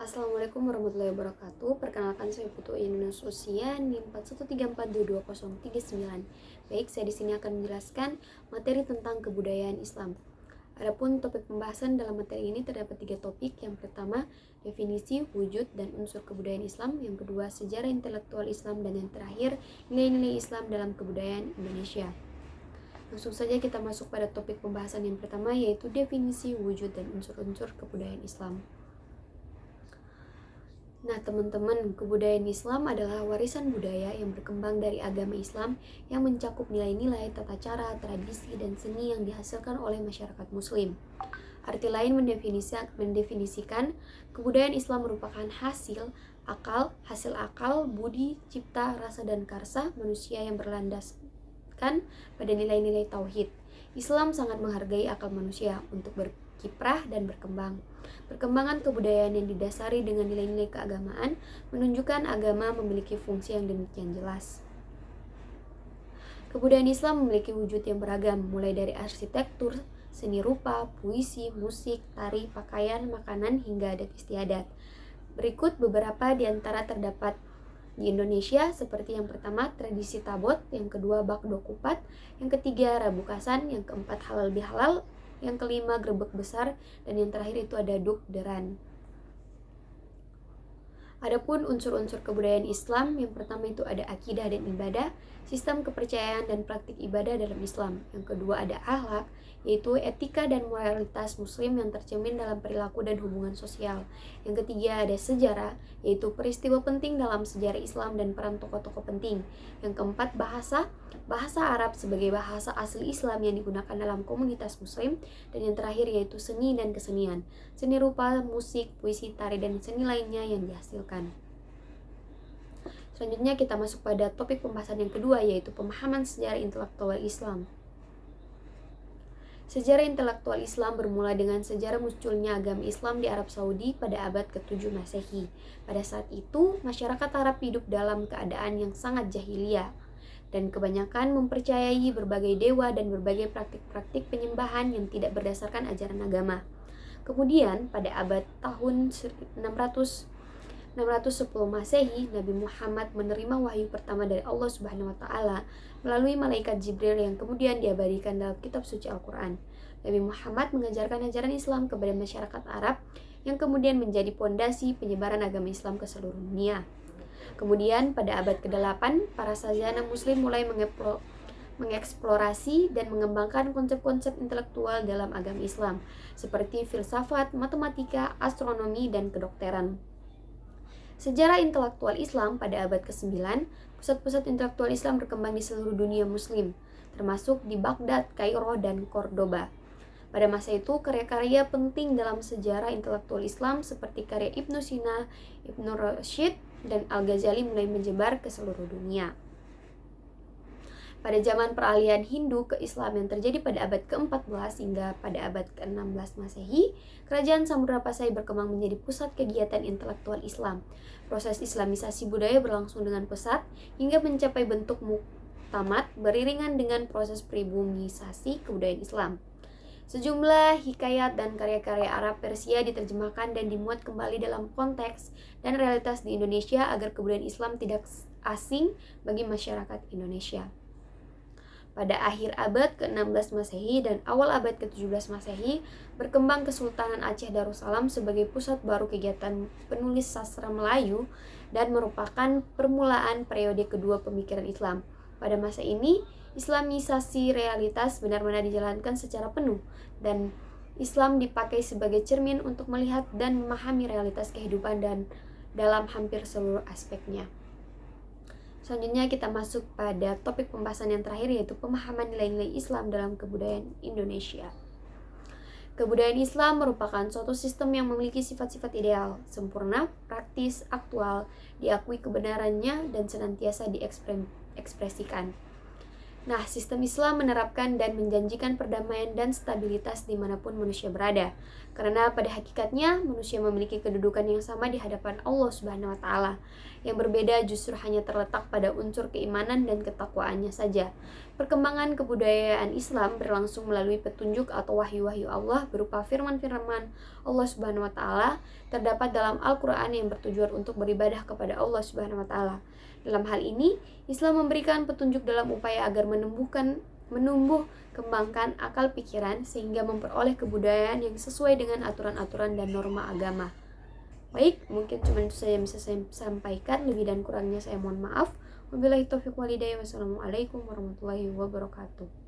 Assalamualaikum warahmatullahi wabarakatuh. Perkenalkan, saya Putu Yunus Usia NIM 41342239. Baik, saya di sini akan menjelaskan materi tentang kebudayaan Islam. Adapun topik pembahasan dalam materi ini terdapat 3 topik. Yang pertama, definisi, wujud, dan unsur kebudayaan Islam. Yang kedua, sejarah intelektual Islam. Dan yang terakhir, nilai-nilai Islam dalam kebudayaan Indonesia. Langsung saja kita masuk pada topik pembahasan yang pertama, yaitu definisi, wujud, dan unsur-unsur kebudayaan Islam. Nah, teman-teman, kebudayaan Islam adalah warisan budaya yang berkembang dari agama Islam yang mencakup nilai-nilai, tata cara, tradisi, dan seni yang dihasilkan oleh masyarakat Muslim. Arti lain mendefinisikan kebudayaan Islam merupakan hasil akal, budi, cipta, rasa, dan karsa manusia yang berlandaskan pada nilai-nilai tauhid. Islam sangat menghargai akal manusia untuk berkiprah dan berkembang. Perkembangan kebudayaan yang didasari dengan nilai-nilai keagamaan menunjukkan agama memiliki fungsi yang demikian jelas. Kebudayaan Islam memiliki wujud yang beragam, mulai dari arsitektur, seni rupa, puisi, musik, tari, pakaian, makanan, hingga adat istiadat. Berikut beberapa di antara terdapat di Indonesia, seperti yang pertama tradisi tabot, yang kedua bak dokupat, yang ketiga rabukasan, yang keempat halal bihalal, yang kelima grebek besar, dan yang terakhir itu ada dukderan. Adapun unsur-unsur kebudayaan Islam, yang pertama itu ada akidah dan ibadah, sistem kepercayaan dan praktik ibadah dalam Islam. Yang kedua ada akhlak, yaitu etika dan moralitas Muslim yang tercermin dalam perilaku dan hubungan sosial. Yang ketiga ada sejarah, yaitu peristiwa penting dalam sejarah Islam dan peran tokoh-tokoh penting. Yang keempat bahasa Arab sebagai bahasa asli Islam yang digunakan dalam komunitas Muslim. Dan yang terakhir yaitu seni dan kesenian, seni rupa, musik, puisi, tari, dan seni lainnya yang dihasilkan. Selanjutnya kita masuk pada topik pembahasan yang kedua, yaitu pemahaman sejarah intelektual Islam. Sejarah intelektual Islam bermula dengan sejarah munculnya agama Islam di Arab Saudi pada abad ke-7 Masehi. Pada saat itu, masyarakat Arab hidup dalam keadaan yang sangat jahiliyah dan kebanyakan mempercayai berbagai dewa dan berbagai praktik-praktik penyembahan yang tidak berdasarkan ajaran agama. Kemudian, pada abad tahun 610 Masehi, Nabi Muhammad menerima wahyu pertama dari Allah Subhanahu wa taala melalui malaikat Jibril yang kemudian diabadikan dalam kitab suci Al-Qur'an. Nabi Muhammad mengajarkan ajaran Islam kepada masyarakat Arab yang kemudian menjadi pondasi penyebaran agama Islam ke seluruh dunia. Kemudian pada abad ke-8, para sarjana muslim mulai mengeksplorasi dan mengembangkan konsep-konsep intelektual dalam agama Islam seperti filsafat, matematika, astronomi, dan kedokteran. Sejarah intelektual Islam pada abad ke-9, pusat-pusat intelektual Islam berkembang di seluruh dunia muslim, termasuk di Baghdad, Kairo, dan Cordoba. Pada masa itu, karya-karya penting dalam sejarah intelektual Islam seperti karya Ibnu Sina, Ibnu Rushd, dan Al-Ghazali mulai menyebar ke seluruh dunia. Pada zaman peralihan Hindu ke Islam yang terjadi pada abad ke-14 hingga pada abad ke-16 Masehi, kerajaan Samudra Pasai berkembang menjadi pusat kegiatan intelektual Islam. Proses islamisasi budaya berlangsung dengan pesat hingga mencapai bentuk muktamad beriringan dengan proses pribumisasi kebudayaan Islam. Sejumlah hikayat dan karya-karya Arab Persia diterjemahkan dan dimuat kembali dalam konteks dan realitas di Indonesia agar kebudayaan Islam tidak asing bagi masyarakat Indonesia. Pada akhir abad ke-16 Masehi dan awal abad ke-17 Masehi, berkembang Kesultanan Aceh Darussalam sebagai pusat baru kegiatan penulis sastra Melayu dan merupakan permulaan periode kedua pemikiran Islam. Pada masa ini, islamisasi realitas benar-benar dijalankan secara penuh dan Islam dipakai sebagai cermin untuk melihat dan memahami realitas kehidupan dan dalam hampir seluruh aspeknya. Selanjutnya kita masuk pada topik pembahasan yang terakhir, yaitu pemahaman nilai-nilai Islam dalam kebudayaan Indonesia. Kebudayaan Islam merupakan suatu sistem yang memiliki sifat-sifat ideal, sempurna, praktis, aktual, diakui kebenarannya, dan senantiasa diekspresikan. Nah, sistem Islam menerapkan dan menjanjikan perdamaian dan stabilitas dimanapun manusia berada. Karena pada hakikatnya manusia memiliki kedudukan yang sama di hadapan Allah Subhanahu wa taala. Yang berbeda justru hanya terletak pada unsur keimanan dan ketakwaannya saja. Perkembangan kebudayaan Islam berlangsung melalui petunjuk atau wahyu-wahyu Allah berupa firman-firman Allah Subhanahu wa taala terdapat dalam Al-Qur'an yang bertujuan untuk beribadah kepada Allah Subhanahu wa taala. Dalam hal ini, Islam memberikan petunjuk dalam upaya agar menumbuh kembangkan akal pikiran sehingga memperoleh kebudayaan yang sesuai dengan aturan-aturan dan norma agama. Baik, mungkin cuma itu saja yang bisa saya sampaikan. Lebih dan kurangnya saya mohon maaf. Wabillahi taufiq walhidayah. Wassalamualaikum warahmatullahi wabarakatuh.